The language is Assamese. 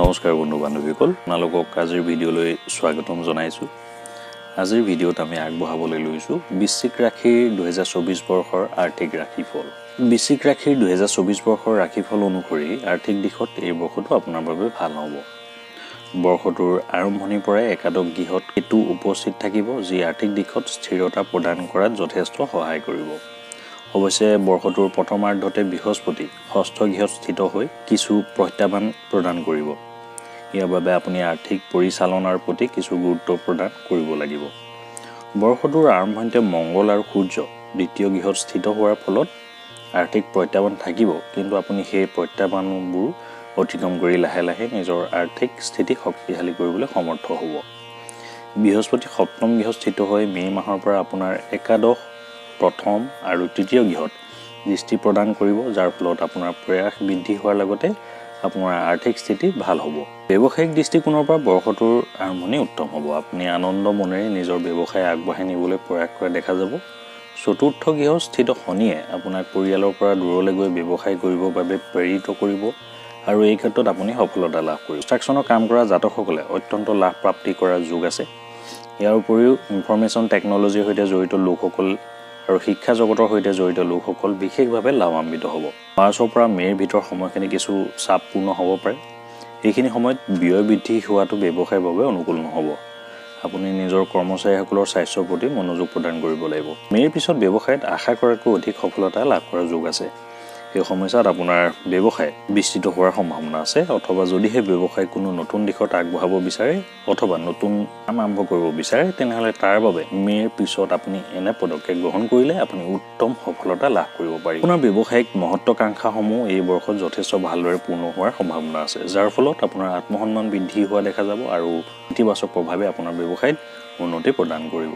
নমস্কাৰ বন্ধু বান্ধৱীসকল, আপোনালোকক আজিৰ ভিডিঅ'লৈ স্বাগতম জনাইছোঁ। আজিৰ ভিডিঅ'ত আমি আগবঢ়াবলৈ লৈছোঁ বৃশ্চিক ৰাশিৰ 2024 বৰ্ষৰ আৰ্থিক ৰাশিফল। বৃশ্চিক ৰাশিৰ 2024 বৰ্ষৰ ৰাশিফল অনুসৰি আৰ্থিক দিশত এই বৰ্ষটো আপোনাৰ বাবে ভাল হ'ব। বৰ্ষটোৰ আৰম্ভণিৰ পৰাই একাদশ গৃহত কেতু উপস্থিত থাকিব, যি আৰ্থিক দিশত স্থিৰতা প্ৰদান কৰাত যথেষ্ট সহায় কৰিব। অৱশ্যে বৰ্ষটোৰ প্ৰথমাৰ্ধতে বৃহস্পতি ষষ্ঠ গৃহত স্থিত হৈ কিছু প্ৰত্যাহ্বান প্ৰদান কৰিব। ইয়াৰ বাবে আপুনি আৰ্থিক পৰিচালনাৰ প্ৰতি কিছু গুৰুত্ব প্ৰদান কৰিব লাগিব। বৰ্ষটোৰ আৰম্ভণিতে মংগল আৰু সূৰ্য দ্বিতীয় গৃহত স্থিত হোৱাৰ ফলত আৰ্থিক প্ৰত্যাহ্বান থাকিব, কিন্তু আপুনি সেই প্ৰত্যাহ্বানবোৰ অতিক্ৰম কৰি লাহে লাহে নিজৰ আৰ্থিক স্থিতি শক্তিশালী কৰিবলৈ সমৰ্থ হ'ব। বৃহস্পতি সপ্তম গৃহত স্থিত হৈ মে' মাহৰ পৰা আপোনাৰ একাদশ, প্ৰথম আৰু তৃতীয় গৃহত দৃষ্টি প্ৰদান কৰিব, যাৰ ফলত আপোনাৰ প্ৰয়াস বৃদ্ধি হোৱাৰ লগতে আপোনাৰ আৰ্থিক স্থিতি ভাল হ'ব। ব্যৱসায়িক দৃষ্টিকোণৰ পৰা বৰ্ষটোৰ আৰম্ভণি উত্তম হ'ব। আপুনি আনন্দ মনেৰে নিজৰ ব্যৱসায় আগবঢ়াই নিবলৈ প্ৰয়াস কৰা দেখা যাব। চতুৰ্থ গৃহত স্থিত শনিয়ে আপোনাক পৰিয়ালৰ পৰা দূৰলৈ গৈ ব্যৱসায় কৰিবৰ বাবে প্ৰেৰিত কৰিব আৰু এই ক্ষেত্ৰত আপুনি সফলতা লাভ কৰিব। কনষ্ট্ৰাকশ্যনৰ কাম কৰা জাতকসকলে অত্যন্ত লাভ প্ৰাপ্তি কৰাৰ যোগ আছে। ইয়াৰ উপৰিও ইনফৰমেশ্যন টেকন'লজিৰ সৈতে জড়িত লোকসকল আৰু শিক্ষা জগতৰ সৈতে জড়িত লোকসকল বিশেষভাৱে লাভান্বিত হ'ব। মাৰ্চৰ পৰা মে'ৰ ভিতৰত সময়খিনি কিছু চাপপূৰ্ণ হ'ব পাৰে। এইখিনি সময়ত ব্যয় বৃদ্ধি হোৱাটো ব্যৱসায়ৰ বাবে অনুকূল নহ'ব। আপুনি নিজৰ কৰ্মচাৰীসকলৰ স্বাস্থ্যৰ প্ৰতি মনোযোগ প্ৰদান কৰিব লাগিব। মে'ৰ পিছত ব্যৱসায়ত আশা কৰাতকৈ অধিক সফলতা লাভ কৰাৰ যোগ আছে। এই সময়ছোৱাত আপোনাৰ ব্যৱসায় বিস্তৃত হোৱাৰ সম্ভাৱনা আছে, অথবা যদিহে ব্যৱসায় কোনো নতুন দিশত আগবঢ়াব বিচাৰে অথবা নতুন কাম আৰম্ভ কৰিব বিচাৰে, তেনেহ'লে তাৰ বাবে মে'ৰ পিছত আপুনি এনে পদক্ষেপ গ্ৰহণ কৰিলে আপুনি উত্তম সফলতা লাভ কৰিব পাৰিব। আপোনাৰ ব্যৱসায়িক মহত্বাকাংক্ষাসমূহ এই বৰ্ষত যথেষ্ট ভালদৰে পূৰ্ণ হোৱাৰ সম্ভাৱনা আছে, যাৰ ফলত আপোনাৰ আত্মসন্মান বৃদ্ধি হোৱা দেখা যাব আৰু ইতিবাচক প্ৰভাৱে আপোনাৰ ব্যৱসায়ত উন্নতি প্ৰদান কৰিব।